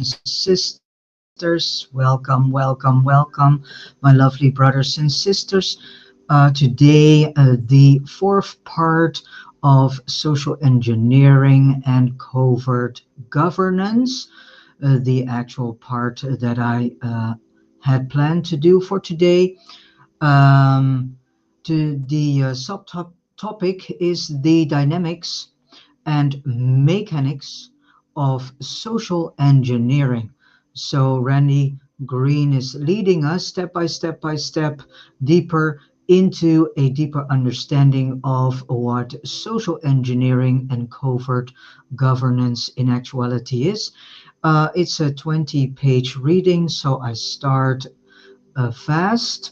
Sisters, welcome, my lovely brothers and sisters. Today, the fourth part of social engineering and covert governance, the actual part that I had planned to do for today. Um, the subtopic is the dynamics and mechanics of social engineering. So Randi Green is leading us by step, deeper into a deeper understanding of what social engineering and covert governance in actuality is. It's a 20-page reading, so I start fast.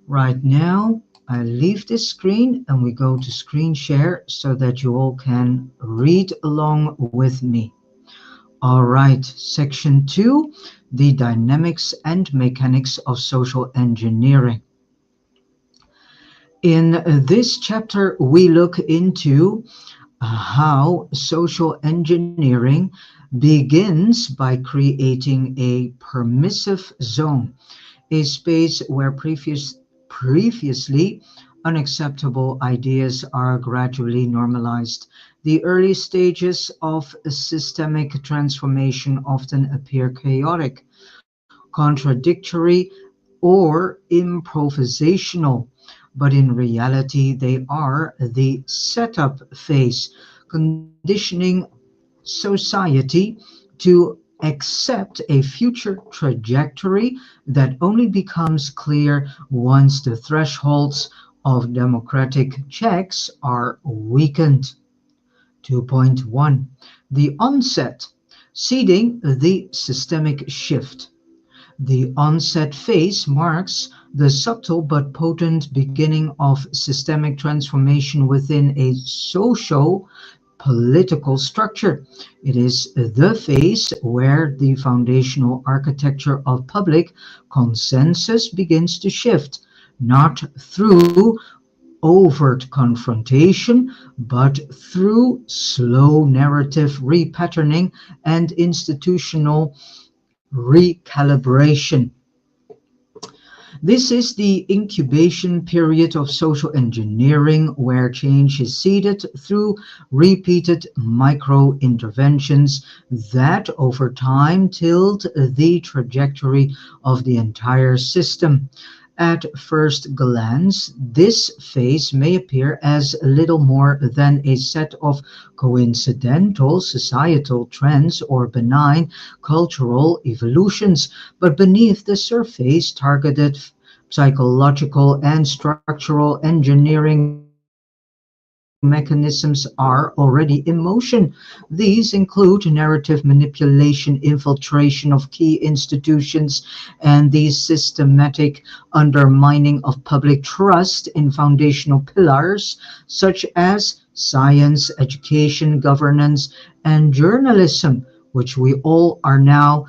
Right now, I leave this screen and we go to screen share so that you all can read along with me. All right, section 2, the dynamics and mechanics of social engineering. In this chapter, we look into how social engineering begins by creating a permissive zone, a space where previously unacceptable ideas are gradually normalized. The early stages of systemic transformation often appear chaotic, contradictory, or improvisational, but in reality, they are the setup phase, conditioning society to accept a future trajectory that only becomes clear once the thresholds of democratic checks are weakened. 2.1 The onset, seeding the systemic shift. The onset phase marks the subtle but potent beginning of systemic transformation within a social political structure. It is the phase where the foundational architecture of public consensus begins to shift, not through overt confrontation, but through slow narrative repatterning and institutional recalibration. This is the incubation period of social engineering where change is seeded through repeated micro interventions that over time tilt the trajectory of the entire system. At first glance, this phase may appear as little more than a set of coincidental societal trends or benign cultural evolutions, but beneath the surface, targeted psychological and structural engineering mechanisms are already in motion. These include narrative manipulation, infiltration of key institutions, and the systematic undermining of public trust in foundational pillars such as science, education, governance, and journalism, which we all are now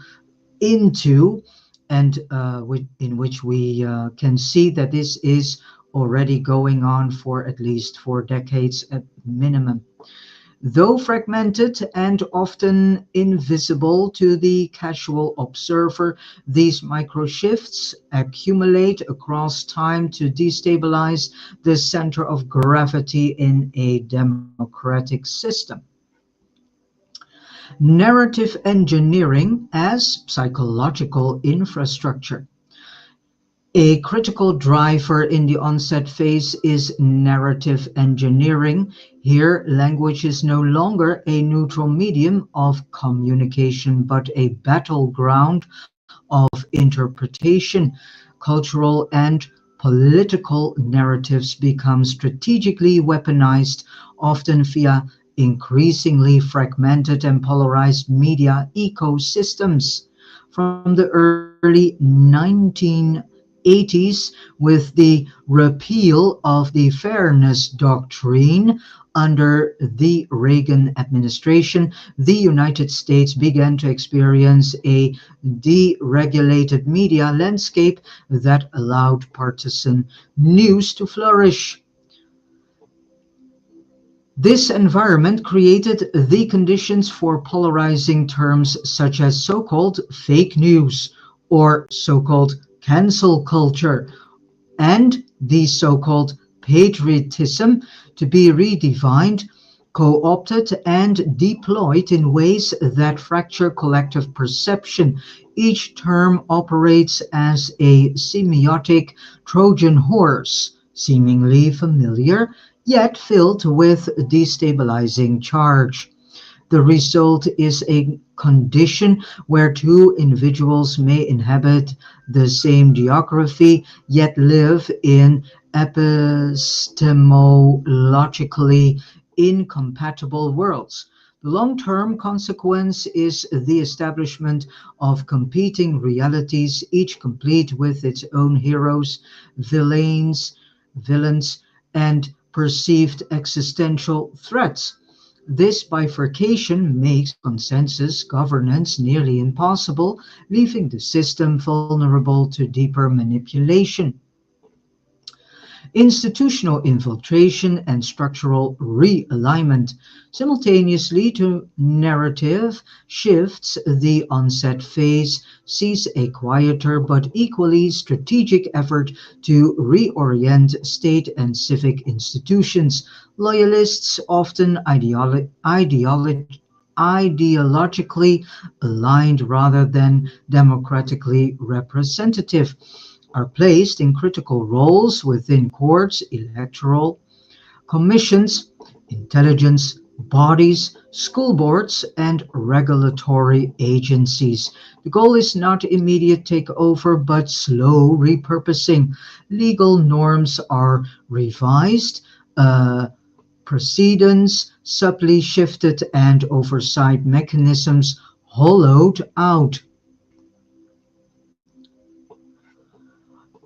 into, and in which we can see that this is already going on for at least 4 decades at minimum. Though fragmented and often invisible to the casual observer, these microshifts accumulate across time to destabilize the center of gravity in a democratic system. Narrative engineering as psychological infrastructure. A critical driver in the onset phase is narrative engineering. Here, language is no longer a neutral medium of communication, but a battleground of interpretation. Cultural and political narratives become strategically weaponized, often via increasingly fragmented and polarized media ecosystems. From the early 1980s, with the repeal of the Fairness Doctrine under the Reagan administration, the United States began to experience a deregulated media landscape that allowed partisan news to flourish. This environment created the conditions for polarizing terms such as so-called fake news or so-called cancel culture and the so-called patriotism to be redefined, co-opted, and deployed in ways that fracture collective perception. Each term operates as a semiotic Trojan horse, seemingly familiar, yet filled with destabilizing charge. The result is a condition where two individuals may inhabit the same geography yet live in epistemologically incompatible worlds. The long term consequence is the establishment of competing realities, each complete with its own heroes, villains, and perceived existential threats. This bifurcation makes consensus governance nearly impossible, leaving the system vulnerable to deeper manipulation. Institutional infiltration and structural realignment. Simultaneously to narrative shifts, the onset phase sees a quieter but equally strategic effort to reorient state and civic institutions. Loyalists, often ideologically aligned rather than democratically representative, are placed in critical roles within courts, electoral commissions, intelligence bodies, school boards, and regulatory agencies. The goal is not immediate takeover but slow repurposing. Legal norms are revised, precedents subtly shifted, and oversight mechanisms hollowed out.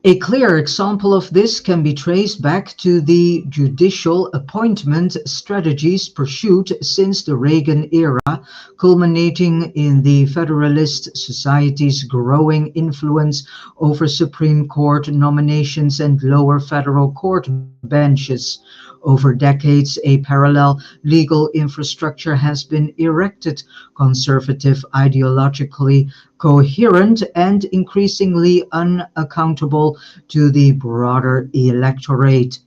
A clear example of this can be traced back to the judicial appointment strategies pursued since the Reagan era, culminating in the Federalist Society's growing influence over Supreme Court nominations and lower federal court benches. Over decades, a parallel legal infrastructure has been erected, conservative, ideologically coherent, and increasingly unaccountable to the broader electorate.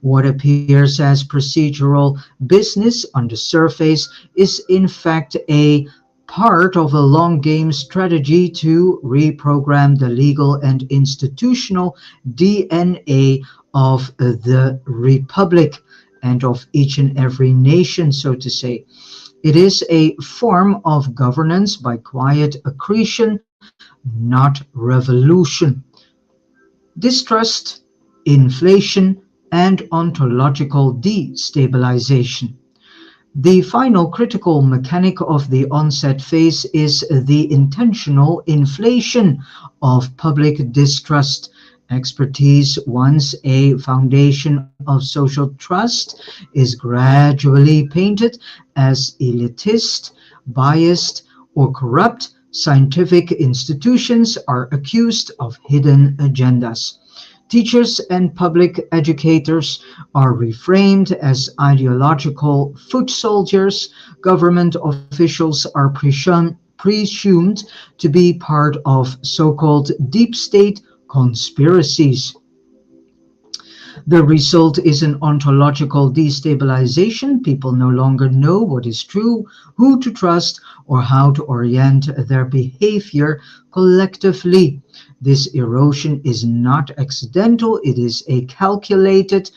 What appears as procedural business on the surface is in fact a part of a long game strategy to reprogram the legal and institutional DNA of the republic and of each and every nation, so to say. It is a form of governance by quiet accretion, not revolution. Distrust, inflation, and ontological destabilization. The final critical mechanic of the onset phase is the intentional inflation of public distrust. Expertise, once a foundation of social trust, is gradually painted as elitist, biased, or corrupt. Scientific institutions are accused of hidden agendas. Teachers and public educators are reframed as ideological foot soldiers. Government officials are presumed to be part of so-called deep state conspiracies. The result is an ontological destabilization. People no longer know what is true, who to trust, or how to orient their behavior collectively. This erosion is not accidental, it is a calculated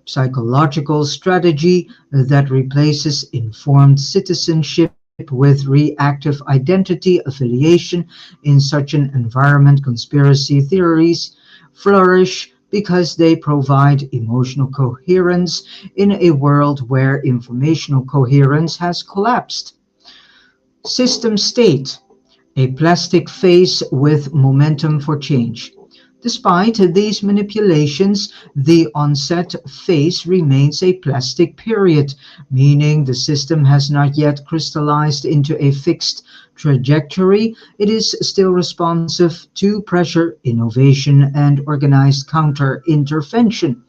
psychological strategy that replaces informed citizenship with reactive identity affiliation. In such an environment, conspiracy theories flourish because they provide emotional coherence in a world where informational coherence has collapsed. System state, a plastic face with momentum for change. Despite these manipulations, the onset phase remains a plastic period, meaning the system has not yet crystallized into a fixed trajectory. It is still responsive to pressure, innovation, and organized counter intervention.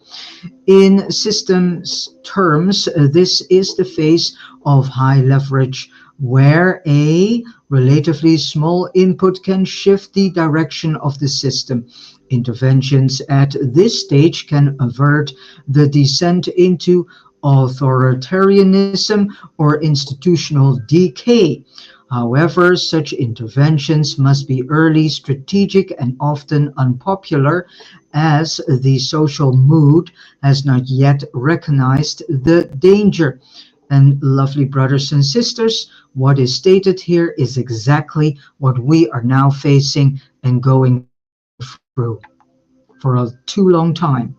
In systems terms, this is the phase of high leverage, where a relatively small input can shift the direction of the system. Interventions at this stage can avert the descent into authoritarianism or institutional decay. However, such interventions must be early, strategic, and often unpopular, as the social mood has not yet recognized the danger. And lovely brothers and sisters, what is stated here is exactly what we are now facing and going through for a too long time.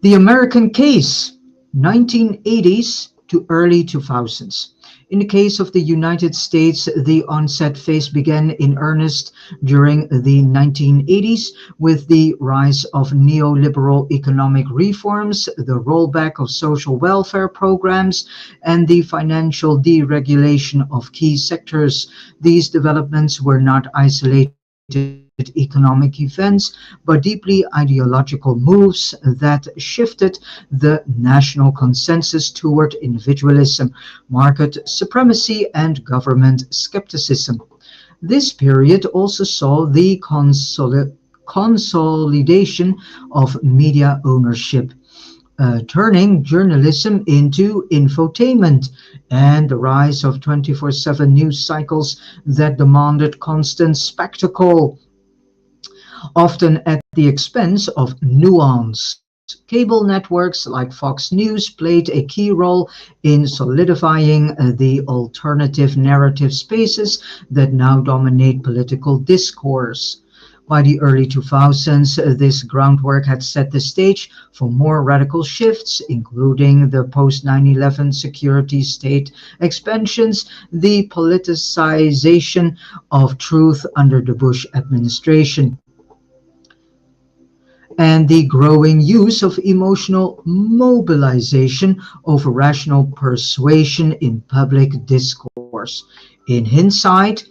The American case, 1980s to early 2000s. In the case of the United States, the onset phase began in earnest during the 1980s with the rise of neoliberal economic reforms, the rollback of social welfare programs, and the financial deregulation of key sectors. These developments were not isolated economic events, but deeply ideological moves that shifted the national consensus toward individualism, market supremacy, and government skepticism. This period also saw the consolidation of media ownership, turning journalism into infotainment, and the rise of 24/7 news cycles that demanded constant spectacle, often at the expense of nuance. Cable networks like Fox News played a key role in solidifying the alternative narrative spaces that now dominate political discourse. By the early 2000s, this groundwork had set the stage for more radical shifts, including the post 9/11 security state expansions, the politicization of truth under the Bush administration, and the growing use of emotional mobilization over rational persuasion in public discourse. In hindsight,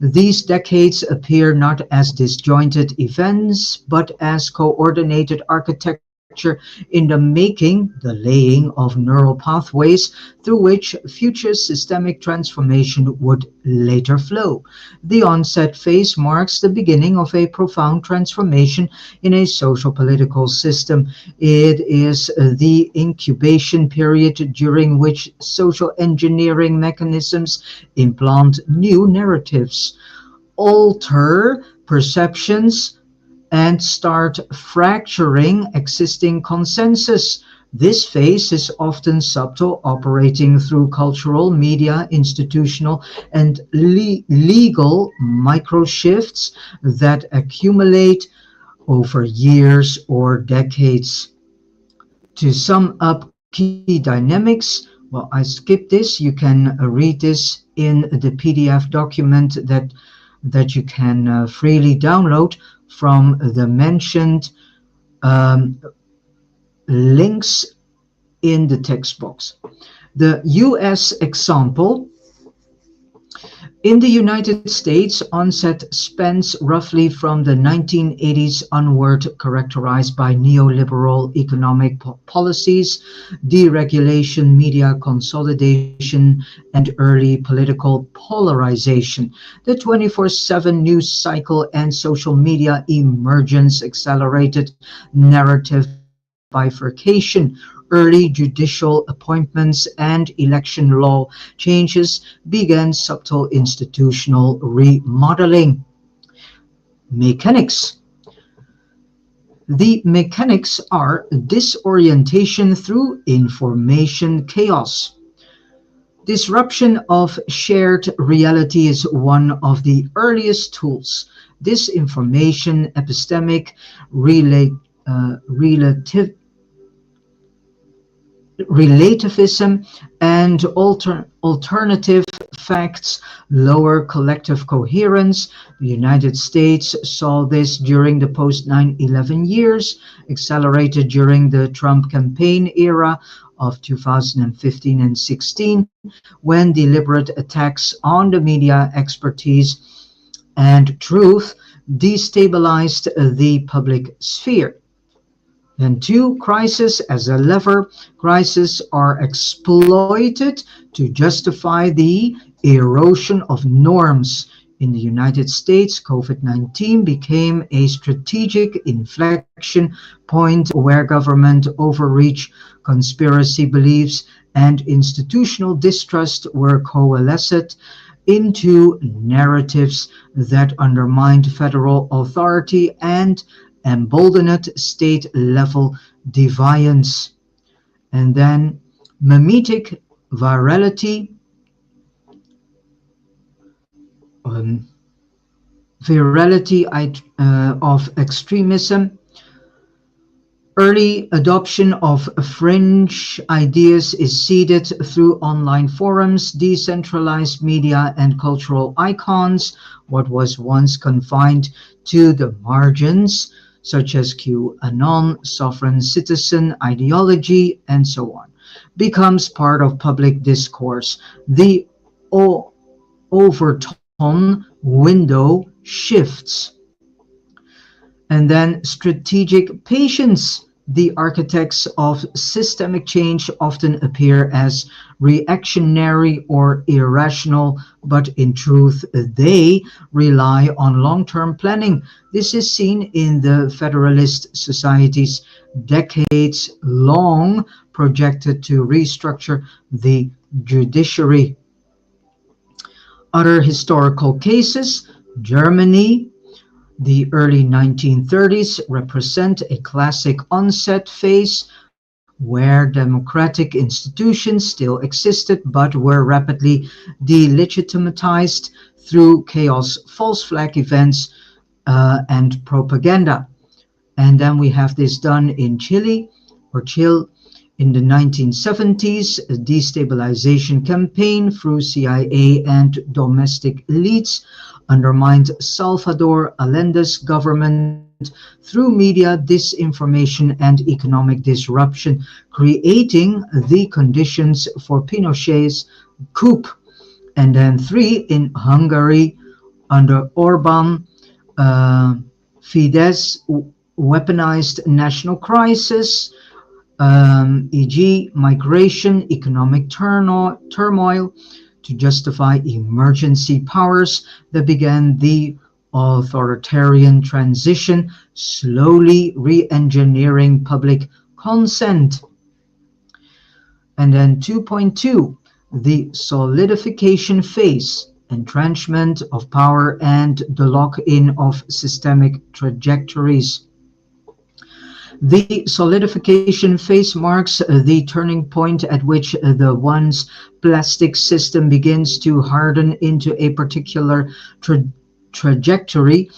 these decades appear not as disjointed events, but as coordinated architecture in the making, the laying of neural pathways through which future systemic transformation would later flow. The onset phase marks the beginning of a profound transformation in a social political system. It is the incubation period during which social engineering mechanisms implant new narratives, alter perceptions, and start fracturing existing consensus. This phase is often subtle, operating through cultural, media, institutional, and legal micro shifts that accumulate over years or decades. To sum up key dynamics, well, I skipped this. You can read this in the PDF document that you can freely download from the mentioned um, links in the text box. The US example: in the United States, onset spans roughly from the 1980s onward, characterized by neoliberal economic policies, deregulation, media consolidation, and early political polarization. The 24/7 news cycle and social media emergence accelerated narrative bifurcation. Early judicial appointments and election law changes began subtle institutional remodeling. Mechanics. The mechanics are disorientation through information chaos. Disruption of shared reality is one of the earliest tools. Disinformation, epistemic, relative relativism, and alternative facts lower collective coherence. The United States saw this during the post 9/11 years, accelerated during the Trump campaign era of 2015 and 16, when deliberate attacks on the media expertise and truth destabilized the public sphere. And two, crisis as a lever. Crises are exploited to justify the erosion of norms. In the United States, COVID-19 became a strategic inflection point where government overreach, conspiracy beliefs, and institutional distrust were coalesced into narratives that undermined federal authority and emboldened state-level defiance. And then mimetic virality, um, of extremism. Early adoption of fringe ideas is seeded through online forums, decentralized media, and cultural icons. What was once confined to the margins, such as QAnon, sovereign citizen ideology, and so on, becomes part of public discourse. The Overton window shifts. And then strategic patience. The architects of systemic change often appear as reactionary or irrational, but in truth, they rely on long-term planning. This is seen in the Federalist Society's decades-long projected to restructure the judiciary. Other historical cases: Germany. The early 1930s represent a classic onset phase where democratic institutions still existed but were rapidly delegitimized through chaos, false flag events, and propaganda. And then we have this done in Chile, or Chile, in the 1970s, a destabilization campaign through CIA and domestic elites undermined Salvador Allende's government through media disinformation and economic disruption, creating the conditions for Pinochet's coup. And then three, in Hungary, under Orban, Fidesz weaponized national crisis, e.g. migration, economic turmoil, to justify emergency powers that began the authoritarian transition, slowly re-engineering public consent. And then 2.2, the solidification phase, entrenchment of power and the lock-in of systemic trajectories. The solidification phase marks the turning point at which the once plastic system begins to harden into a particular trajectory.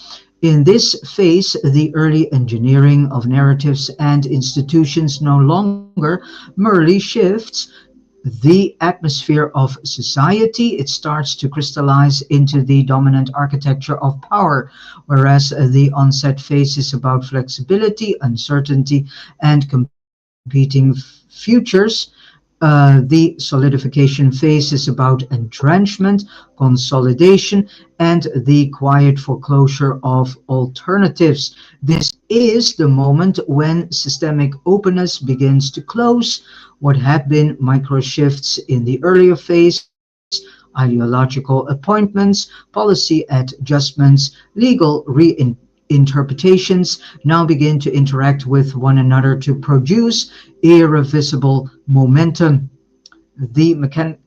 In this phase, the early engineering of narratives and institutions no longer merely shifts the atmosphere of society. It starts to crystallize into the dominant architecture of power, whereas the onset phase is about flexibility, uncertainty, and competing futures. The solidification phase is about entrenchment, consolidation, and the quiet foreclosure of alternatives. This is the moment when systemic openness begins to close what had been micro shifts in the earlier phase. Ideological appointments, policy adjustments, legal reinterpretations now begin to interact with one another to produce irreversible momentum. The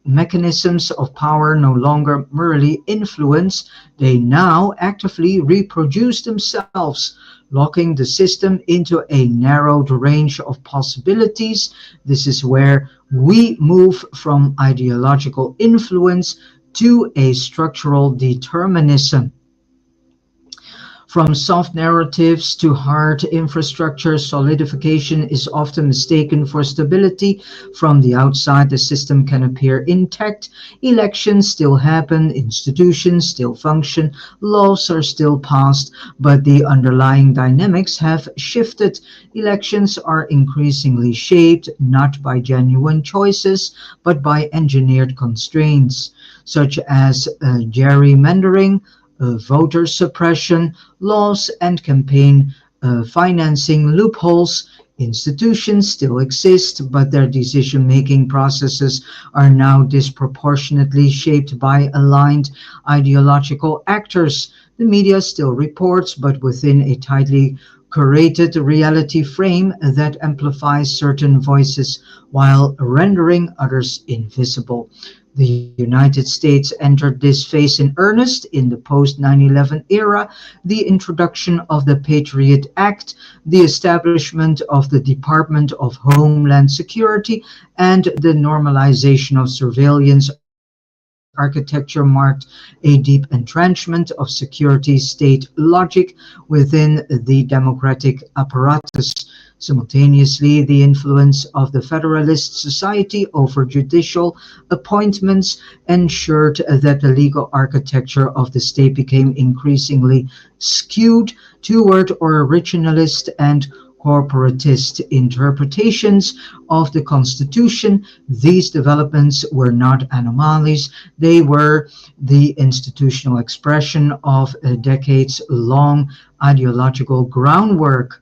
mechanisms of power no longer merely influence, they now actively reproduce themselves, locking the system into a narrowed range of possibilities. This is where we move from ideological influence to a structural determinism. From soft narratives to hard infrastructure, solidification is often mistaken for stability. From the outside, the system can appear intact. Elections still happen, institutions still function, laws are still passed, but the underlying dynamics have shifted. Elections are increasingly shaped not by genuine choices, but by engineered constraints, such as gerrymandering, voter suppression, laws and campaign financing loopholes. Institutions still exist, but their decision making processes are now disproportionately shaped by aligned ideological actors. The media still reports, but within a tightly curated reality frame that amplifies certain voices while rendering others invisible. The United States entered this phase in earnest in the post 9/11 era. The introduction of the Patriot Act, the establishment of the Department of Homeland Security, and the normalization of surveillance architecture marked a deep entrenchment of security state logic within the democratic apparatus. Simultaneously, the influence of the Federalist Society over judicial appointments ensured that the legal architecture of the state became increasingly skewed toward originalist and corporatist interpretations of the Constitution. These developments were not anomalies, they were the institutional expression of a decades long ideological groundwork.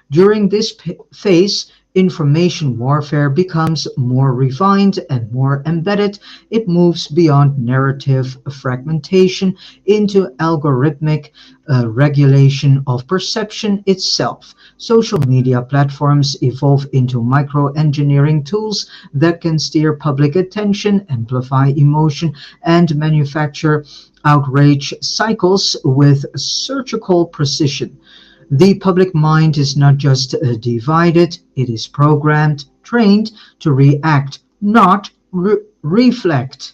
During this phase, information warfare becomes more refined and more embedded. It moves beyond narrative fragmentation into algorithmic regulation of perception itself. Social media platforms evolve into microengineering tools that can steer public attention, amplify emotion, and manufacture outrage cycles with surgical precision. The public mind is not just divided, it is programmed, trained to react, not reflect.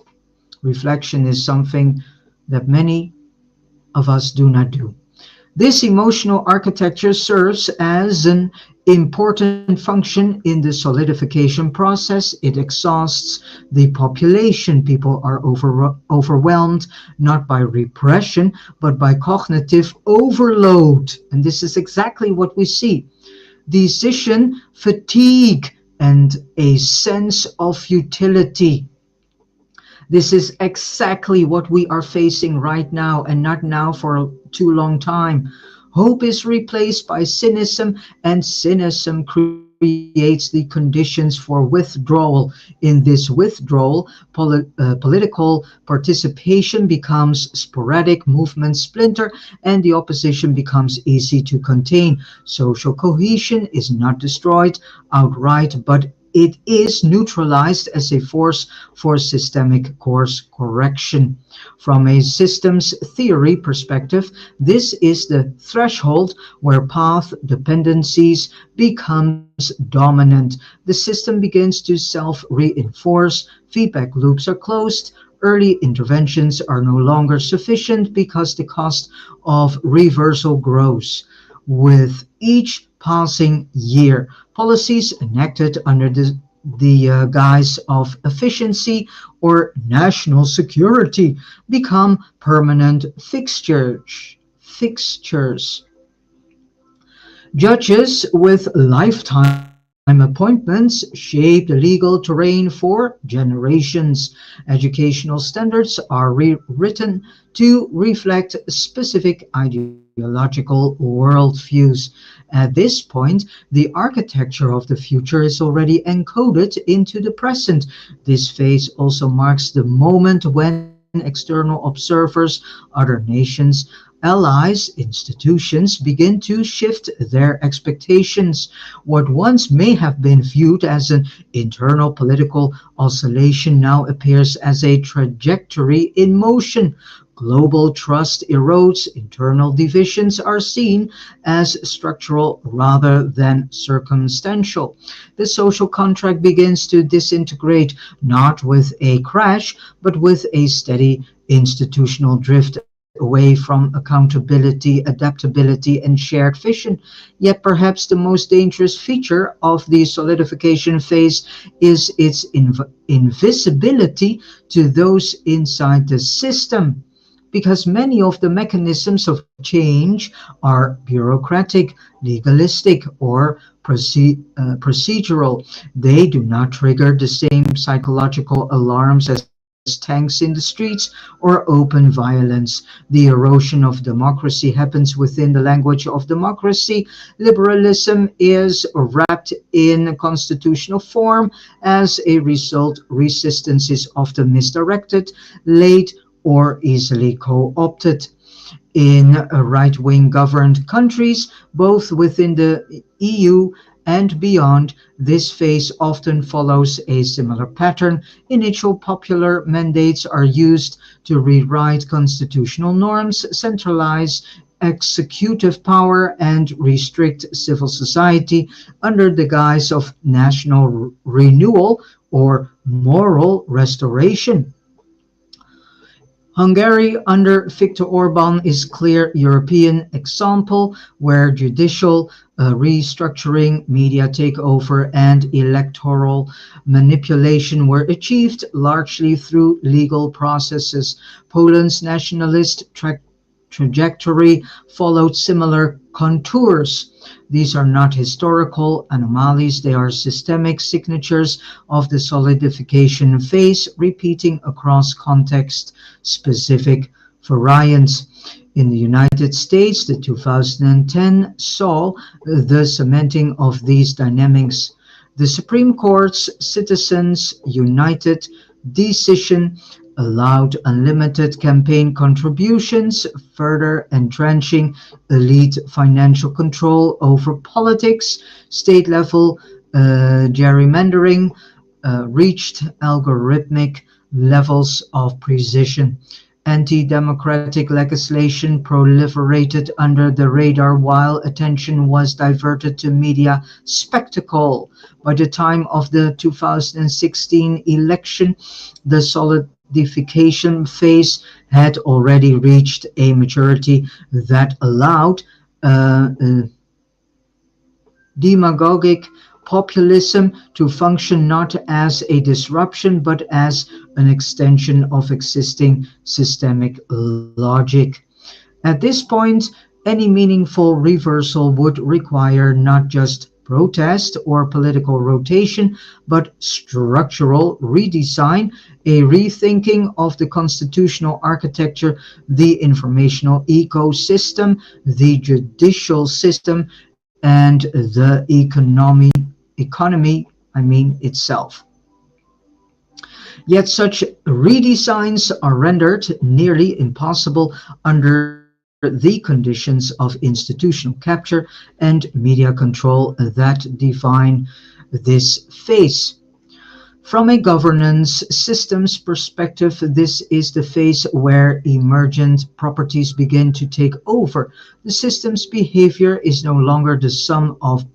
Reflection is something that many of us do not do. This emotional architecture serves as an important function in the solidification process. It exhausts the population. People are overwhelmed not by repression, but by cognitive overload. And this is exactly what we see: decision fatigue and a sense of futility. This is exactly what we are facing right now, and not now for a too long time. Hope is replaced by cynicism, and cynicism creates the conditions for withdrawal. In this withdrawal, political participation becomes sporadic, movements splinter, and the opposition becomes easy to contain. Social cohesion is not destroyed outright, but it is neutralized as a force for systemic course correction. From a systems theory perspective, this is the threshold where path dependencies becomes dominant. The system begins to self-reinforce, feedback loops are closed, early interventions are no longer sufficient because the cost of reversal grows. With each passing year, policies enacted under the guise of efficiency or national security become permanent fixtures. Judges with lifetime appointments shape the legal terrain for generations. Educational standards are rewritten to reflect specific ideological worldviews. At this point, the architecture of the future is already encoded into the present. This phase also marks the moment when external observers, other nations, allies, institutions begin to shift their expectations. What once may have been viewed as an internal political oscillation now appears as a trajectory in motion. Global trust erodes, internal divisions are seen as structural rather than circumstantial. The social contract begins to disintegrate not with a crash, but with a steady institutional drift away from accountability, adaptability, and shared vision. Yet perhaps the most dangerous feature of the solidification phase is its invisibility to those inside the system, because many of the mechanisms of change are bureaucratic, legalistic, or procedural. They do not trigger the same psychological alarms as tanks in the streets or open violence. The erosion of democracy happens within the language of democracy. Liberalism is wrapped in constitutional form. As a result, resistance is often misdirected, late, or easily co-opted. In right-wing governed countries, both within the EU and beyond, this phase often follows a similar pattern. Initial popular mandates are used to rewrite constitutional norms, centralize executive power, and restrict civil society under the guise of national renewal or moral restoration. Hungary under Viktor Orban is a clear European example where judicial restructuring, media takeover, and electoral manipulation were achieved largely through legal processes. Poland's nationalist trajectory followed similar contours. These are not historical anomalies, they are systemic signatures of the solidification phase, repeating across context specific variants. In the United States, the 2010 saw the cementing of these dynamics. The Supreme Court's Citizens United decision allowed unlimited campaign contributions, further entrenching elite financial control over politics. State level gerrymandering reached algorithmic levels of precision. Anti-democratic legislation proliferated under the radar while attention was diverted to media spectacle. By the time of the 2016 election, the solidification phase had already reached a maturity that allowed demagogic populism to function not as a disruption but as an extension of existing systemic logic. At this point, any meaningful reversal would require not just protest or political rotation, but structural redesign, a rethinking of the constitutional architecture, the informational ecosystem, the judicial system, and the economy itself. Yet such redesigns are rendered nearly impossible under the conditions of institutional capture and media control that define this phase. From a governance systems perspective, this is the phase where emergent properties begin to take over. The system's behavior is no longer the sum of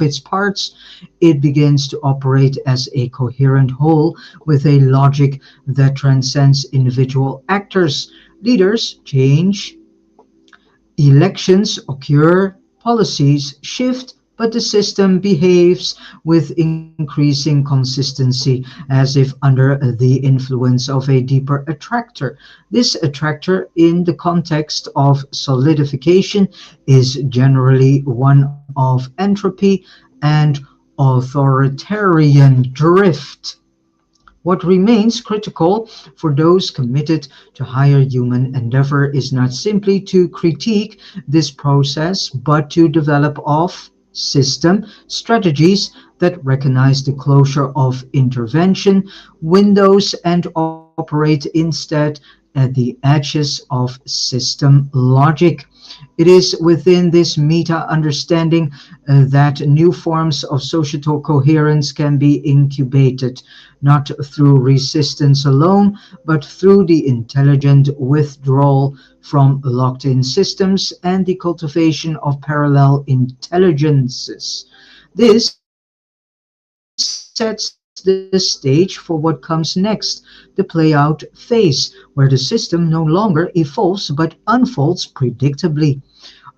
its parts. It begins to operate as a coherent whole with a logic that transcends individual actors. Leaders change, elections occur, policies shift, but the system behaves with increasing consistency as if under the influence of a deeper attractor. This attractor, in the context of solidification, is generally one of entropy and authoritarian drift. What remains critical for those committed to higher human endeavor is not simply to critique this process, but to develop off system strategies that recognize the closure of intervention windows and operate instead at the edges of system logic. It is within this meta understanding that new forms of societal coherence can be incubated, not through resistance alone, but through the intelligent withdrawal from locked in systems and the cultivation of parallel intelligences. This sets the stage for what comes next, the play out phase, where the system no longer evolves but unfolds predictably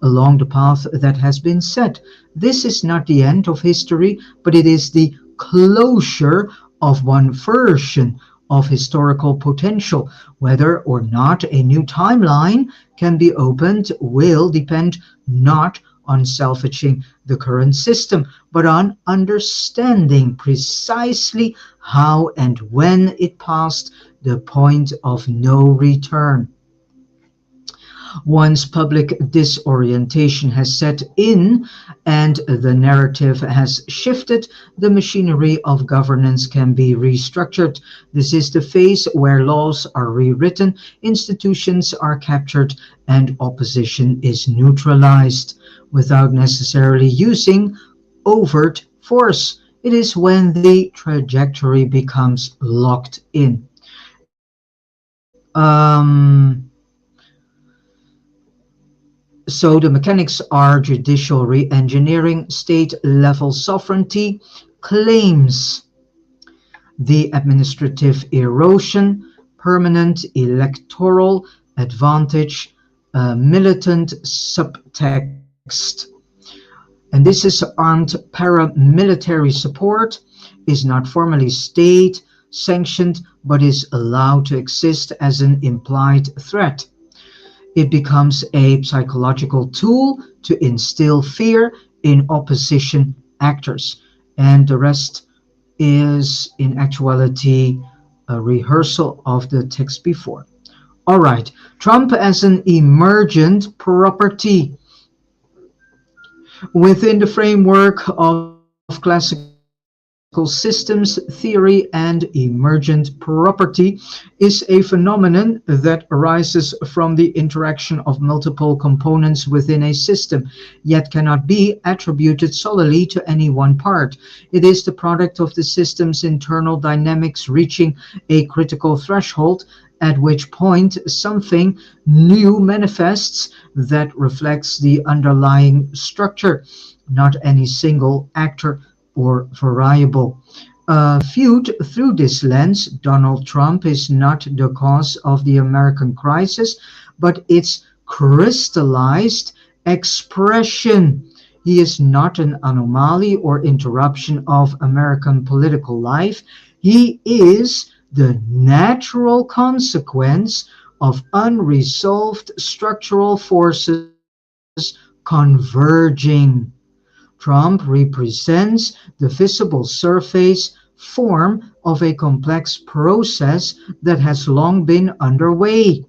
along the path that has been set. This is not the end of history, but it is the closure of one version of historical potential. Whether or not a new timeline can be opened will depend not on salvaging the current system, but on understanding precisely how and when it passed the point of no return. Once public disorientation has set in and the narrative has shifted, the machinery of governance can be restructured. This is the phase where laws are rewritten, institutions are captured, and opposition is neutralized without necessarily using overt force. It is when the trajectory becomes locked in. So the mechanics are judicial re-engineering, state-level sovereignty, claims the administrative erosion, permanent electoral advantage, militant subtext. And this is armed paramilitary support, is not formally state sanctioned, but is allowed to exist as an implied threat. It becomes a psychological tool to instill fear in opposition actors. And the rest is, in actuality, a rehearsal of the text before. All right, Trump as an emergent property. Within the framework of classical systems theory, and emergent property is a phenomenon that arises from the interaction of multiple components within a system, yet cannot be attributed solely to any one part. It is the product of the system's internal dynamics reaching a critical threshold, at which point something new manifests that reflects the underlying structure, not any single actor or variable. Viewed through this lens, Donald Trump is not the cause of the American crisis, but its crystallized expression. He is not an anomaly or interruption of American political life. He is the natural consequence of unresolved structural forces converging. Trump represents the visible surface form of a complex process that has long been underway.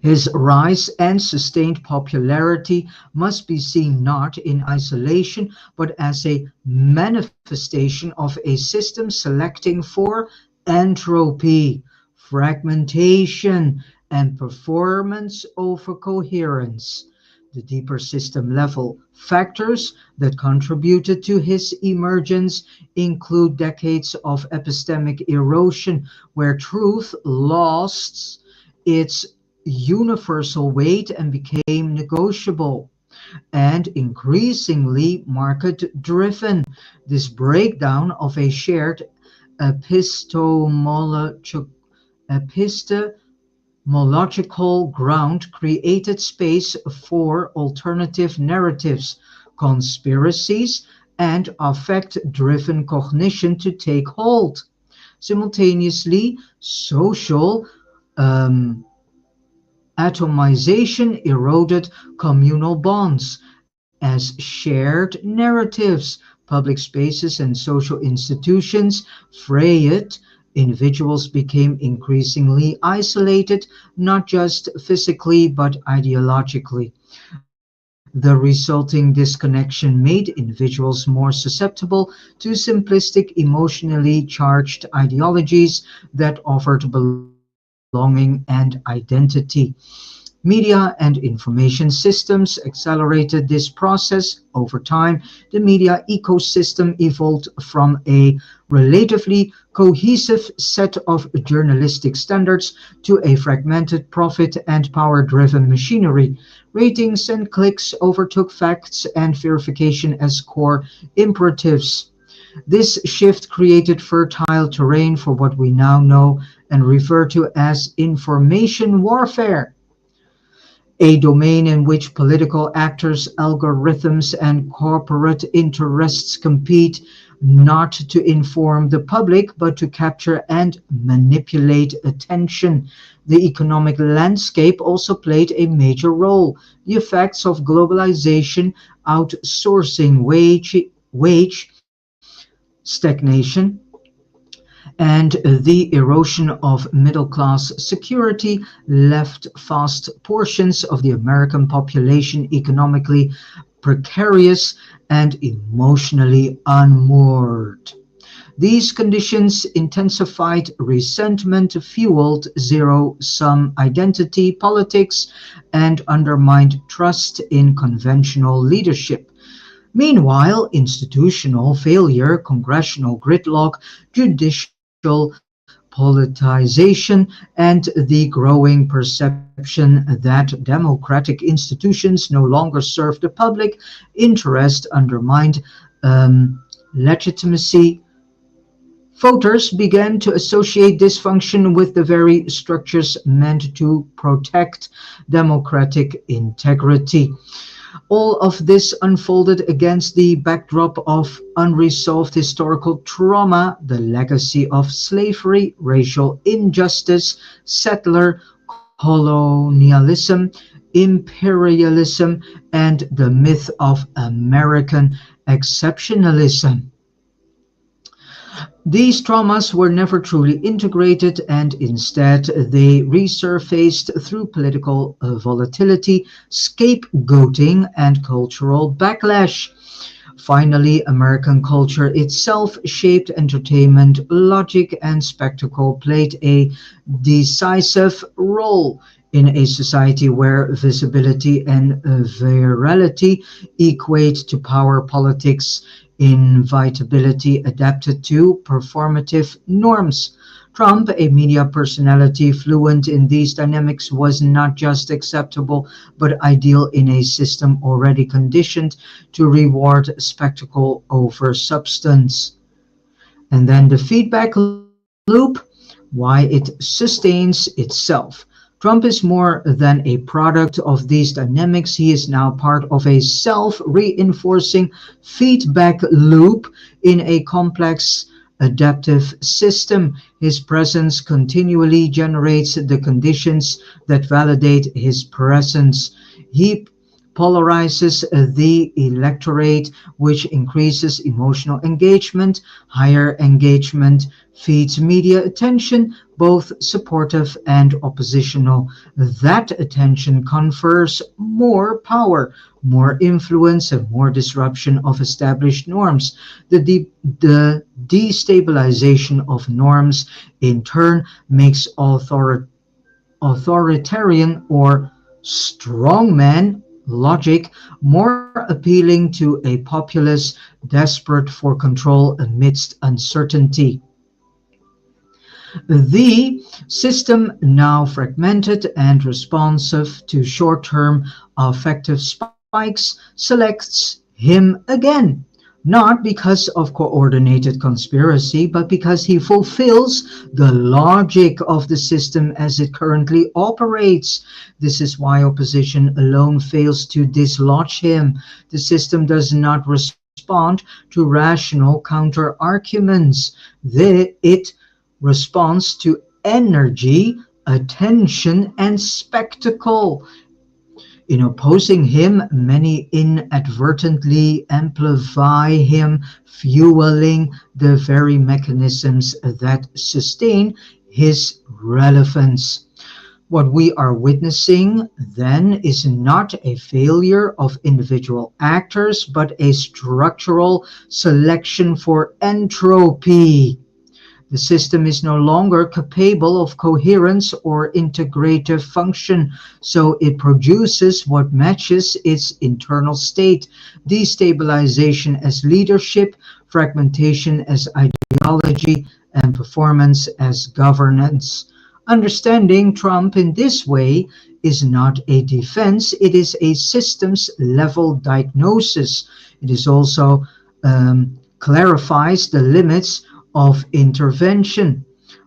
His rise and sustained popularity must be seen not in isolation, but as a manifestation of a system selecting for entropy, fragmentation, and performance over coherence. The deeper system level factors that contributed to his emergence include decades of epistemic erosion where truth lost its universal weight and became negotiable and increasingly market driven. This breakdown of a shared epistemological ground created space for alternative narratives, conspiracies, and affect driven cognition to take hold. Simultaneously, social um, atomization eroded communal bonds as shared narratives, public spaces, and social institutions frayed. Individuals became increasingly isolated, not just physically but ideologically. The resulting disconnection made individuals more susceptible to simplistic, emotionally charged ideologies that offered belonging and identity. Media and information systems accelerated this process. Over time, the media ecosystem evolved from a relatively cohesive set of journalistic standards to a fragmented profit and power driven machinery. Ratings and clicks overtook facts and verification as core imperatives. This shift created fertile terrain for what we now know and refer to as information warfare, a domain in which political actors, algorithms, and corporate interests compete not to inform the public but to capture and manipulate attention. The economic landscape also played a major role. The effects of globalization, outsourcing, wage stagnation, and the erosion of middle class security left vast portions of the American population economically precarious and emotionally unmoored. These conditions intensified resentment, fueled zero sum identity politics, and undermined trust in conventional leadership. Meanwhile, institutional failure, congressional gridlock, judicial politicization, and the growing perception that democratic institutions no longer serve the public interest undermined legitimacy. Voters began to associate dysfunction with the very structures meant to protect democratic integrity. All of this unfolded against the backdrop of unresolved historical trauma, the legacy of slavery, racial injustice, settler colonialism, imperialism, and the myth of American exceptionalism. These traumas were never truly integrated and instead they resurfaced through political volatility, scapegoating, and cultural backlash. Finally, American culture itself shaped entertainment, logic, and spectacle played a decisive role in a society where visibility and virality equate to power. Politics inevitability adapted to performative norms. Trump, a media personality fluent in these dynamics, was not just acceptable but ideal in a system already conditioned to reward spectacle over substance. And then the feedback loop, why it sustains itself. Trump is more than a product of these dynamics. He is now part of a self reinforcing feedback loop in a complex adaptive system. His presence continually generates the conditions that validate his presence. He polarizes the electorate, which increases emotional engagement. Higher engagement feeds media attention, both supportive and oppositional. That attention confers more power, more influence, and more disruption of established norms. The destabilization of norms, in turn, makes authoritarian or strongman logic more appealing to a populace desperate for control amidst uncertainty. The system, now fragmented and responsive to short term affective spikes, selects him again. Not because of coordinated conspiracy, but because he fulfills the logic of the system as it currently operates. This is why opposition alone fails to dislodge him. The system does not respond to rational counter arguments. It responds to energy, attention, and spectacle. In opposing him, many inadvertently amplify him, fueling the very mechanisms that sustain his relevance. What we are witnessing then is not a failure of individual actors, but a structural selection for entropy. The system is no longer capable of coherence or integrative function, so it produces what matches its internal state: destabilization as leadership, fragmentation as ideology, and performance as governance. Understanding Trump in this way is not a defense, it is a systems level diagnosis. It is also clarifies the limits of intervention.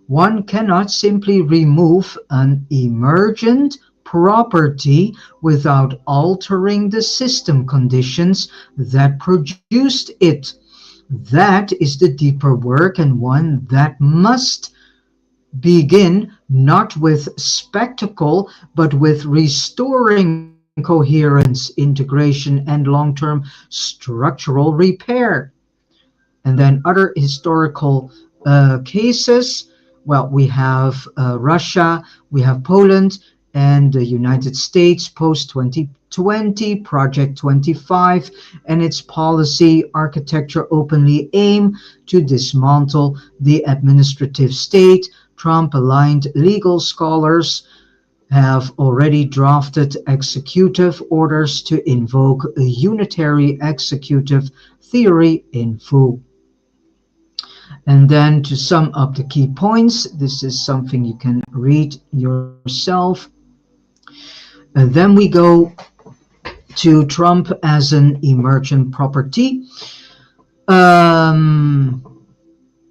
One cannot simply remove an emergent property without altering the system conditions that produced it. That is the deeper work, and one that must begin not with spectacle but with restoring coherence, integration, and long-term structural repair. And then other historical cases, well, we have Russia, we have Poland, and the United States post 2020, Project 25, and its policy architecture openly aim to dismantle the administrative state. Trump aligned legal scholars have already drafted executive orders to invoke a unitary executive theory in full. And then to sum up the key points, this is something you can read yourself. And then we go to Trump as an emergent property.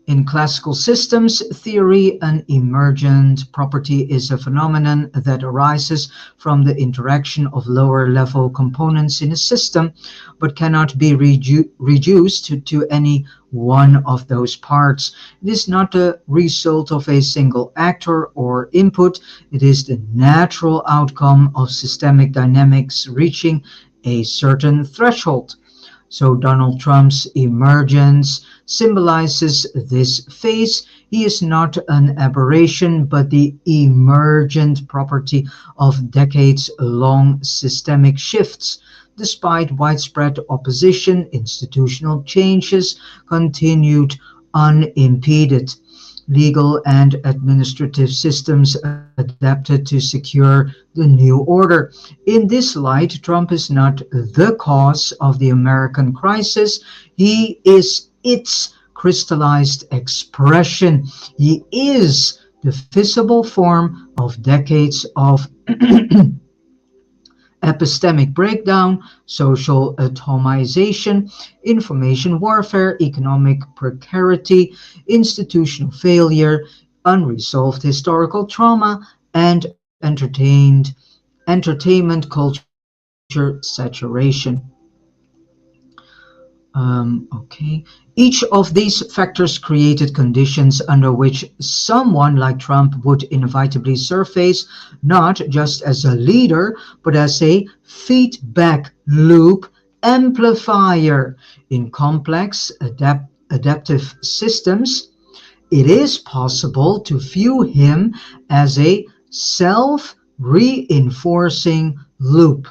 In classical systems theory, an emergent property is a phenomenon that arises from the interaction of lower level components in a system, but cannot be reduced to any one of those parts. It is not the result of a single actor or input, it is the natural outcome of systemic dynamics reaching a certain threshold. So Donald Trump's emergence symbolizes this phase. He is not an aberration, but the emergent property of decades-long systemic shifts. Despite widespread opposition, institutional changes continued unimpeded. Legal and administrative systems adapted to secure the new order. In this light, Trump is not the cause of the American crisis. He is its crystallized expression. He is the visible form of decades of epistemic breakdown, social atomization, information warfare, economic precarity, institutional failure, unresolved historical trauma, and entertainment culture saturation. Okay. Each of these factors created conditions under which someone like Trump would inevitably surface, not just as a leader, but as a feedback loop amplifier. In complex adaptive systems, it is possible to view him as a self-reinforcing loop.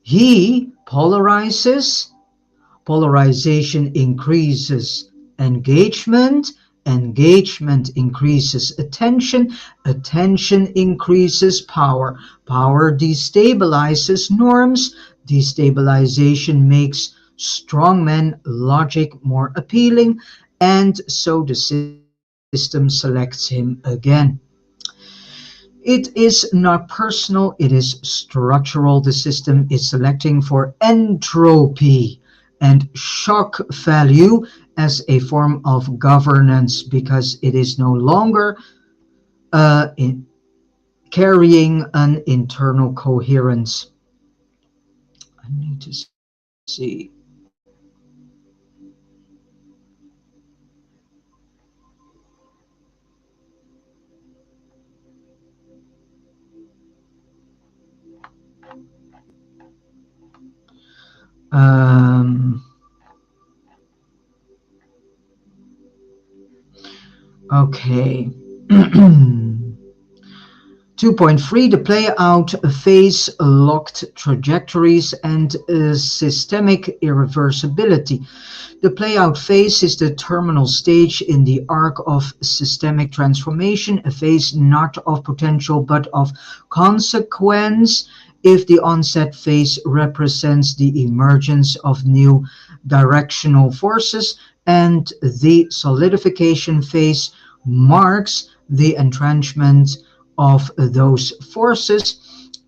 He polarizes. Polarization increases engagement. engagement increases attention, attention increases power, power destabilizes norms, destabilization makes strongman logic more appealing, and so the system selects him again. It is not personal, it is structural. The system is selecting for entropy and shock value as a form of governance because it is no longer carrying an internal coherence. I need to see. Um, okay. 2.3 The play-out phase, locked trajectories and systemic irreversibility. The play-out phase is the terminal stage in the arc of systemic transformation, a phase not of potential but of consequence. If the onset phase represents the emergence of new directional forces, and the solidification phase marks the entrenchment of those forces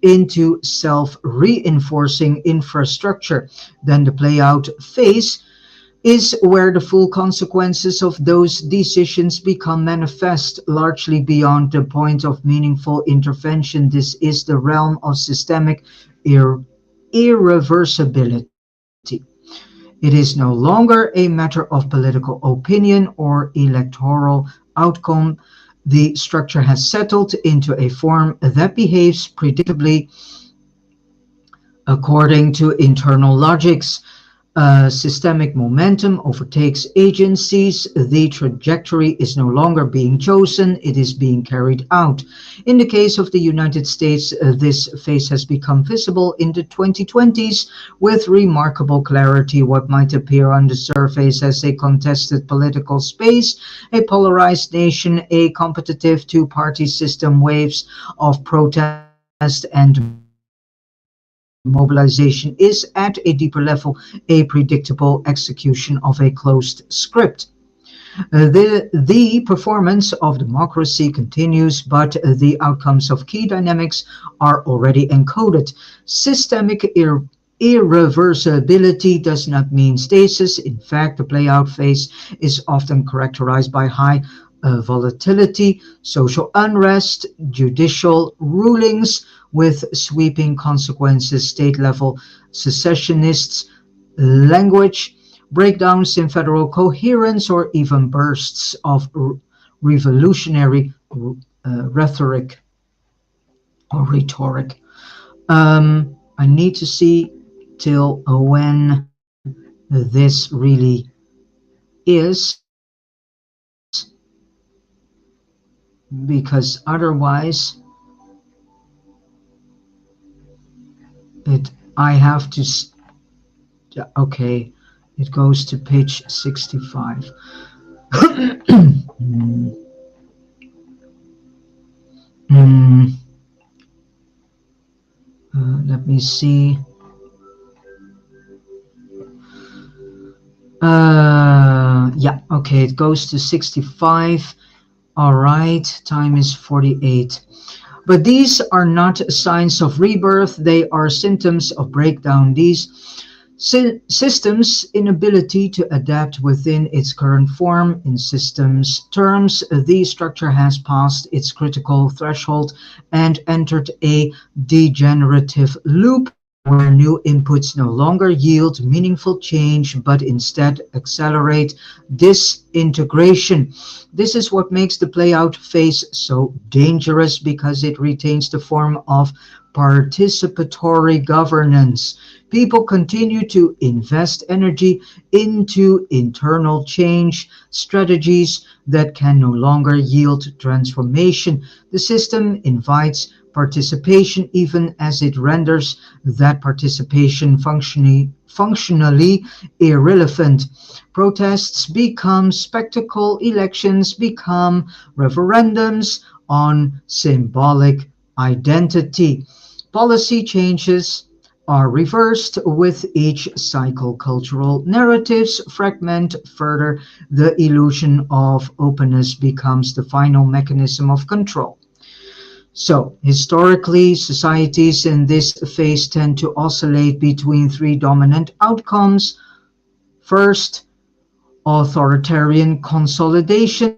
into self-reinforcing infrastructure, then the play-out phase is where the full consequences of those decisions become manifest, largely beyond the point of meaningful intervention. This is the realm of systemic irreversibility. It is no longer a matter of political opinion or electoral outcome. The structure has settled into a form that behaves predictably according to internal logics. Systemic momentum overtakes agencies. The trajectory is no longer being chosen, it is being carried out. In the case of the United States, this phase has become visible in the 2020s with remarkable clarity. What might appear on the surface as a contested political space, a polarized nation, a competitive two-party system, waves of protest and mobilization is at a deeper level a predictable execution of a closed script. The performance of democracy continues, but the outcomes of key dynamics are already encoded. Systemic irreversibility does not mean stasis. In fact, the playout phase is often characterized by high volatility, social unrest, judicial rulings with sweeping consequences, state level secessionists, language breakdowns in federal coherence, or even bursts of revolutionary rhetoric or rhetoric. I need to see till when this really is, because otherwise I have to. Okay, it goes to page 65. Let me see. Yeah, okay, it goes to 65. All right, time is 48. But these are not signs of rebirth, they are symptoms of breakdown. These systems' inability to adapt within its current form. In systems terms, the structure has passed its critical threshold and entered a degenerative loop where new inputs no longer yield meaningful change but instead accelerate disintegration. This is what makes the playout phase so dangerous, because it retains the form of participatory governance. People continue to invest energy into internal change strategies that can no longer yield transformation. The system invites participation even as it renders that participation functionally irrelevant. Protests become spectacle, elections become referendums on symbolic identity. Policy changes are reversed with each cycle. Cultural narratives fragment further. The illusion of openness becomes the final mechanism of control. So, historically, societies in this phase tend to oscillate between three dominant outcomes. First, authoritarian consolidation,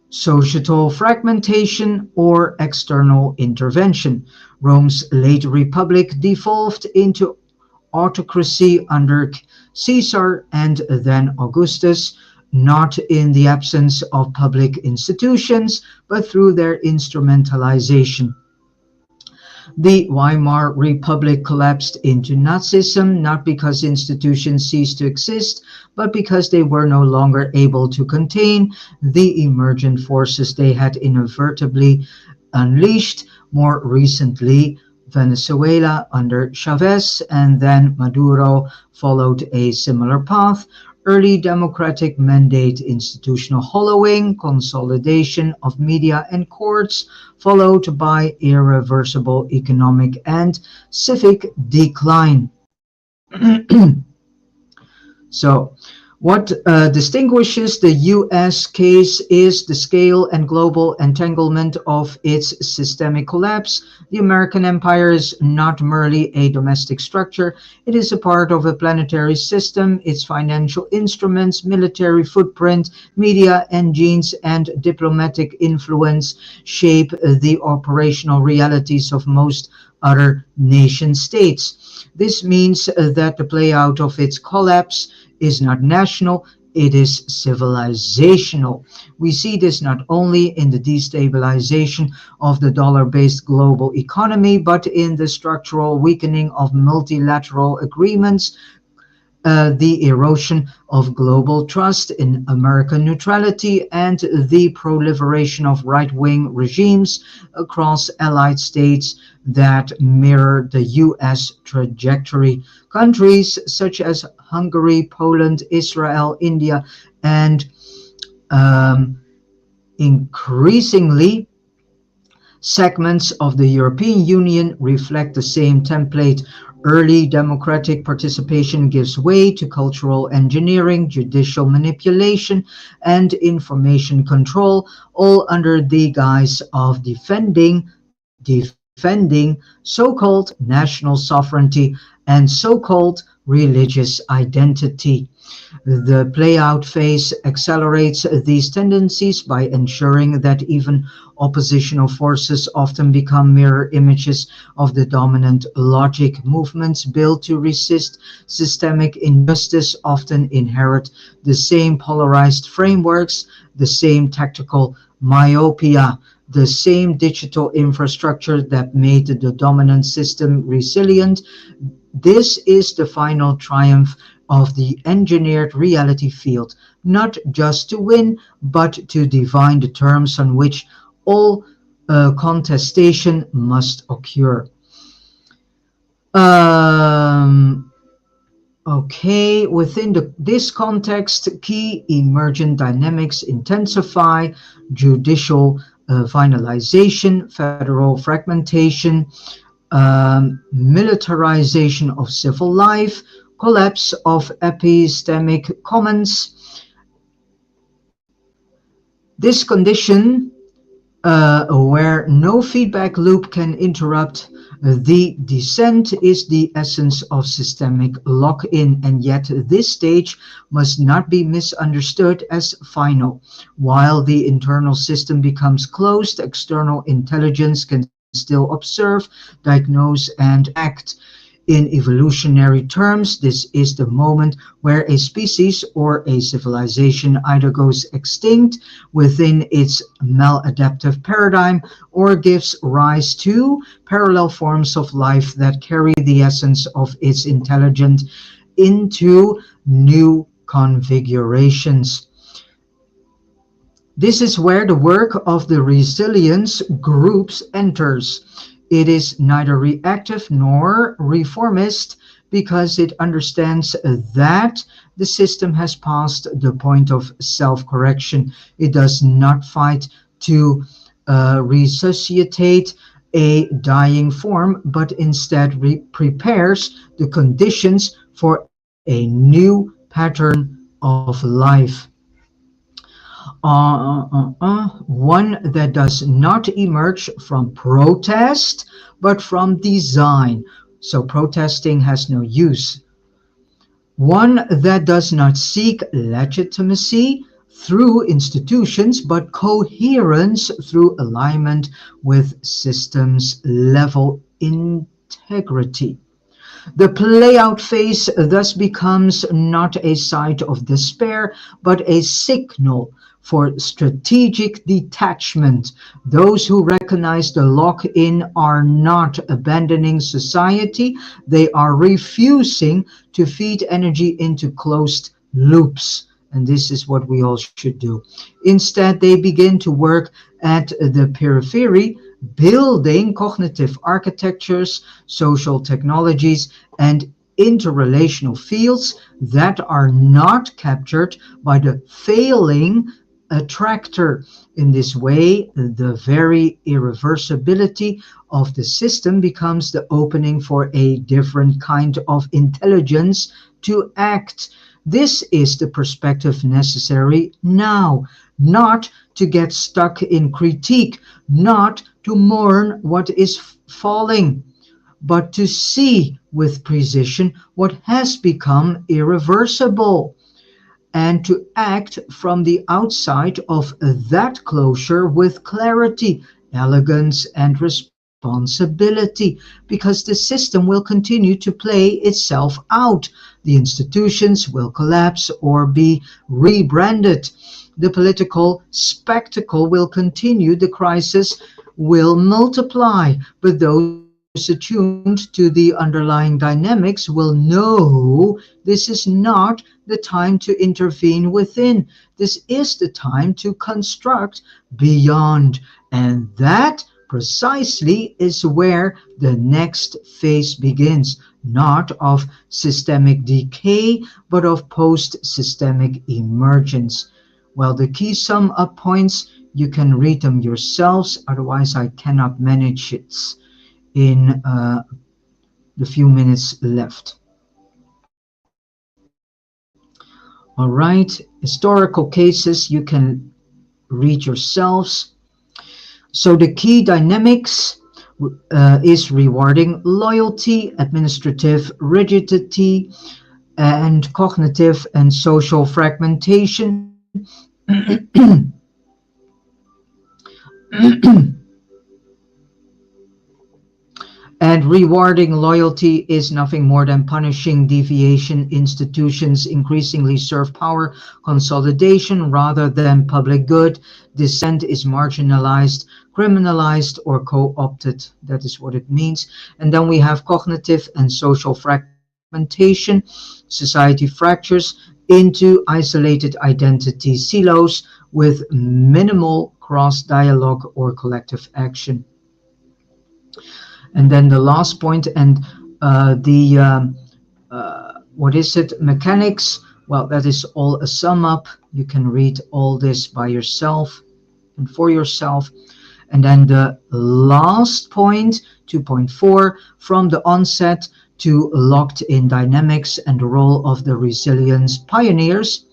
societal fragmentation, or external intervention. Rome's late republic devolved into autocracy under Caesar and then Augustus, not in the absence of public institutions, but through their instrumentalization. The Weimar Republic collapsed into Nazism not because institutions ceased to exist, but because they were no longer able to contain the emergent forces they had inadvertently unleashed. More recently, Venezuela under Chavez and then Maduro followed a similar path. Early democratic mandate institutional hollowing, consolidation of media and courts, followed by irreversible economic and civic decline. So, what distinguishes the US case is the scale and global entanglement of its systemic collapse. The American empire is not merely a domestic structure, it is a part of a planetary system. Its financial instruments, military footprint, media engines, and diplomatic influence shape the operational realities of most other nation states. This means that the play out of its collapse is not national, it is civilizational. We see this not only in the destabilization of the dollar-based global economy, but in the structural weakening of multilateral agreements, the erosion of global trust in American neutrality, and the proliferation of right-wing regimes across allied states that mirror the US trajectory. Countries such as Hungary, Poland, Israel, India, and increasingly segments of the European Union reflect the same template. Early democratic participation gives way to cultural engineering, judicial manipulation, and information control, all under the guise of defending so-called national sovereignty and so-called religious identity. The play-out phase accelerates these tendencies by ensuring that even oppositional forces often become mirror images of the dominant logic. Movements built to resist systemic injustice often inherit the same polarized frameworks, the same tactical myopia, the same digital infrastructure that made the dominant system resilient. This is the final triumph of the engineered reality field, not just to win, but to define the terms on which all contestation must occur. Okay, within this context, key emergent dynamics intensify: judicial finalization, federal fragmentation, militarization of civil life, collapse of epistemic commons. This condition, where no feedback loop can interrupt the descent, is the essence of systemic lock-in, and yet this stage must not be misunderstood as final. While the internal system becomes closed, external intelligence can still observe, diagnose, and act. In evolutionary terms, this is the moment where a species or a civilization either goes extinct within its maladaptive paradigm or gives rise to parallel forms of life that carry the essence of its intelligence into new configurations. This is where the work of the resilience groups enters. It is neither reactive nor reformist because it understands that the system has passed the point of self correction. It does not fight to resuscitate a dying form, but instead prepares the conditions for a new pattern of life. One that does not emerge from protest, but from design. So protesting has no use. One that does not seek legitimacy through institutions, but coherence through alignment with systems level integrity. The playout phase thus becomes not a site of despair, but a signal for strategic detachment. Those who recognize the lock in are not abandoning society, they are refusing to feed energy into closed loops. And this is what we all should do. Instead, they begin to work at the periphery, building cognitive architectures, social technologies, and interrelational fields that are not captured by the failing attractor. In this way, the very irreversibility of the system becomes the opening for a different kind of intelligence to act. This is the perspective necessary now, not to get stuck in critique, not to mourn what is falling, but to see with precision what has become irreversible, and to act from the outside of that closure with clarity, elegance, and responsibility, because the system will continue to play itself out. The institutions will collapse or be rebranded. The political spectacle will continue, the crisis will multiply, but those attuned to the underlying dynamics will know this is not the time to intervene within. This is the time to construct beyond. And that precisely is where the next phase begins, not of systemic decay, but of post systemic emergence. Well, the key sum up points, you can read them yourselves, otherwise, I cannot manage it in the few minutes left. All right, historical cases you can read yourselves. So the key dynamics is rewarding loyalty, administrative rigidity, and cognitive and social fragmentation. And rewarding loyalty is nothing more than punishing deviation. Institutions increasingly serve power consolidation rather than public good. Dissent is marginalized, criminalized, or co-opted. That is what it means. And then we have cognitive and social fragmentation. Society fractures into isolated identity silos with minimal cross-dialogue or collective action. And then the last point, and what is it, mechanics, well, that is all a sum up. You can read all this by yourself and for yourself. And then the last point, 2.4, from the onset to locked in dynamics and the role of the resilience pioneers.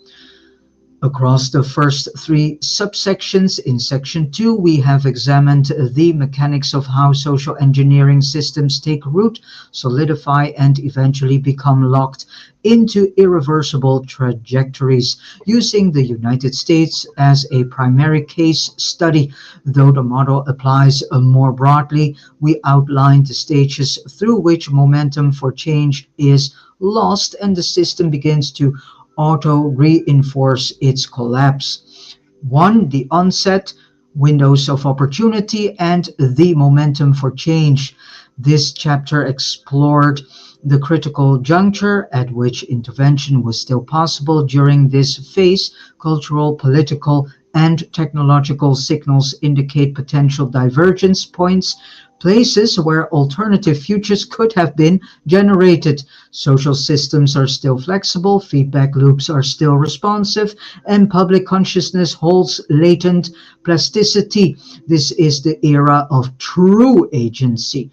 Across the first three subsections in section 2, we have examined the mechanics of how social engineering systems take root, solidify, and eventually become locked into irreversible trajectories, using the United States as a primary case study. Though the model applies more broadly, we outlined the stages through which momentum for change is lost and the system begins to auto-reinforce its collapse. 1. The onset, windows of opportunity, and the momentum for change. This chapter explored the critical juncture at which intervention was still possible during this phase, cultural, political, and technological signals indicate potential divergence points, places where alternative futures could have been generated. Social systems are still flexible, feedback loops are still responsive, and public consciousness holds latent plasticity. This is the era of true agency,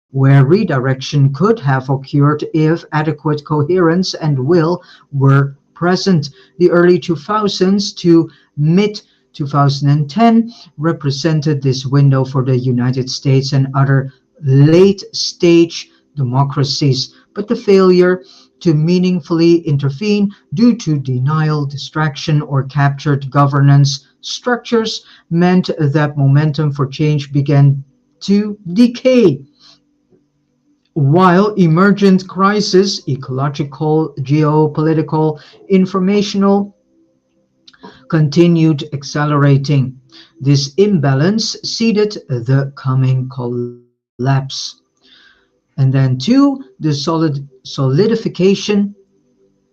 where redirection could have occurred if adequate coherence and will were present. The early 2000s to mid 2010 represented this window for the United States and other late stage democracies, but the failure to meaningfully intervene due to denial, distraction, or captured governance structures meant that momentum for change began to decay. While emergent crises, ecological, geopolitical, informational, continued accelerating. This imbalance seeded the coming collapse. And then two, the solidification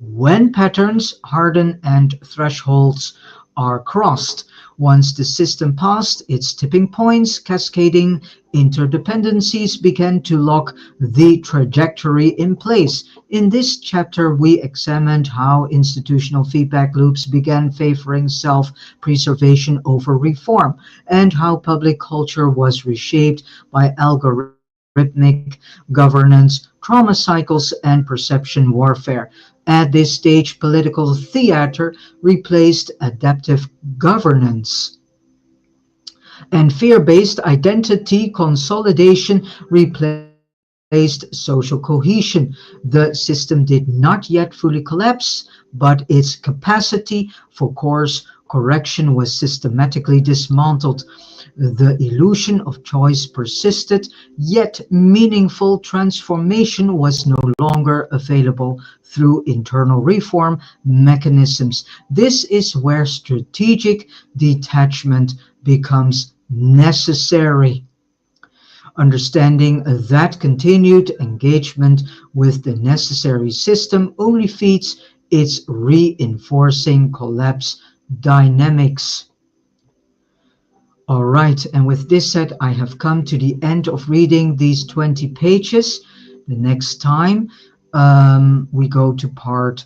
when patterns harden and thresholds are crossed. Once the system passed its tipping points, cascading interdependencies began to lock the trajectory in place. In this chapter, we examined how institutional feedback loops began favoring self preservation over reform, and how public culture was reshaped by algorithmic governance, trauma cycles, and perception warfare. At this stage, political theater replaced adaptive governance, and fear-based identity consolidation replaced social cohesion. The system did not yet fully collapse, but its capacity for course correction was systematically dismantled. The illusion of choice persisted, yet meaningful transformation was no longer available through internal reform mechanisms. This is where strategic detachment becomes necessary. Understanding that continued engagement with the necessary system only feeds its reinforcing collapse dynamics. All right, and with this said, I have come to the end of reading these 20 pages. The next time we go to part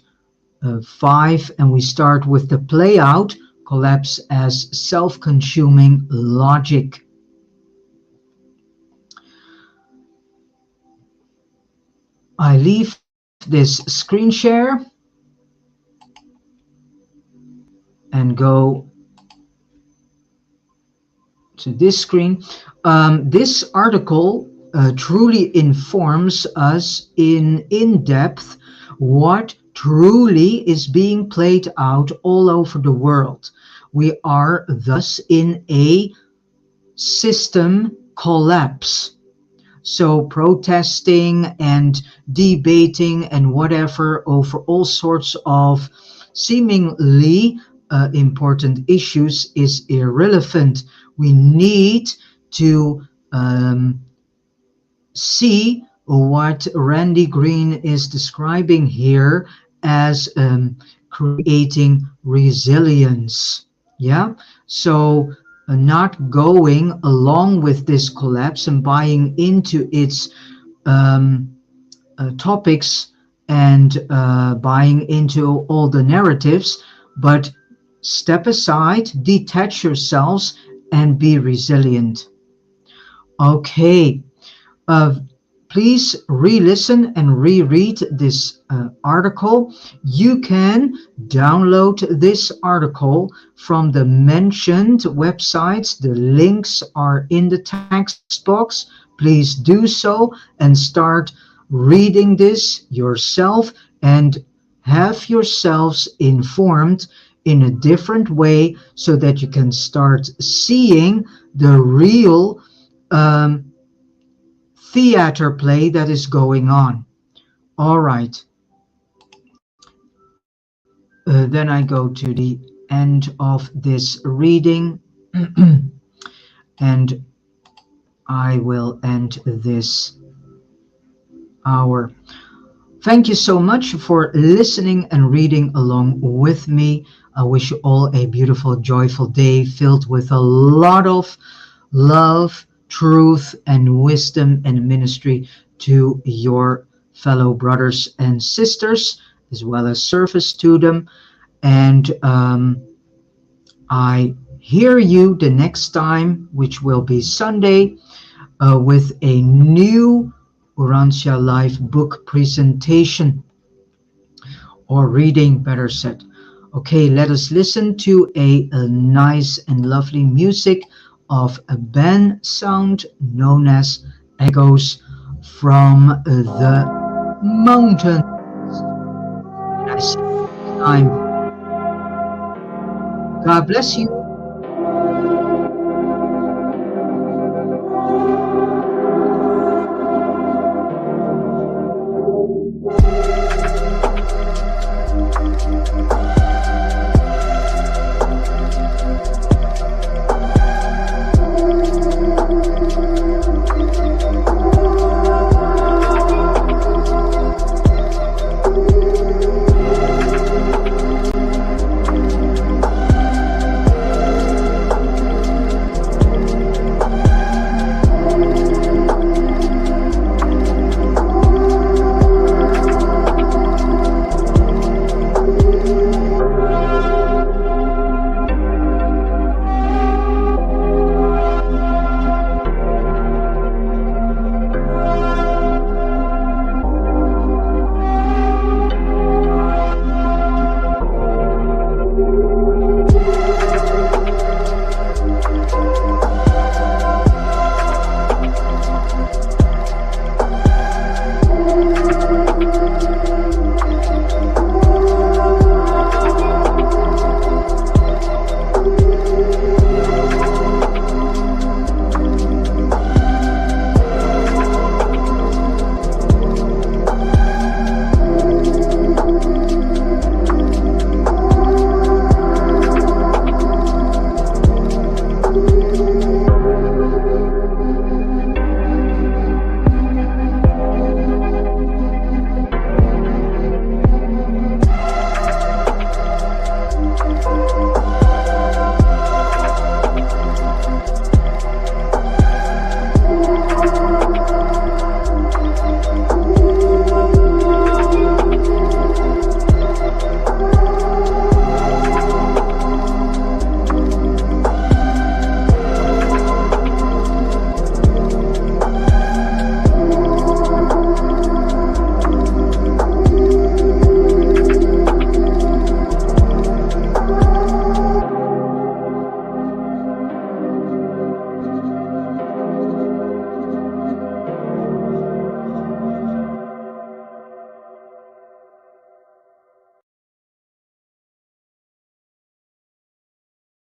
5, and we start with the play out collapse as self-consuming logic. I leave this screen share and go to this screen. This article truly informs us in depth what truly is being played out all over the world. We are thus in a system collapse. So protesting and debating and whatever over all sorts of seemingly important issues is irrelevant. We need to see what Randi Green is describing here as creating resilience. Yeah, so not going along with this collapse and buying into its topics and buying into all the narratives, but step aside, detach yourselves, and be resilient. Okay, please re-listen and reread this article. You can download this article from the mentioned websites. The links are in the text box. Please do so and start reading this yourself and have yourselves informed in a different way so that you can start seeing the real theater play that is going on. All right. Then I go to the end of this reading and I will end this hour. Thank you so much for listening and reading along with me. I wish you all a beautiful, joyful day filled with a lot of love, truth, and wisdom and ministry to your fellow brothers and sisters, as well as service to them. And I hear you the next time, which will be Sunday, with a new Urantia Live book presentation or reading, better said. Okay, let us listen to a nice and lovely music of a band sound known as Echoes from the Mountain. And I see you next time. God bless you.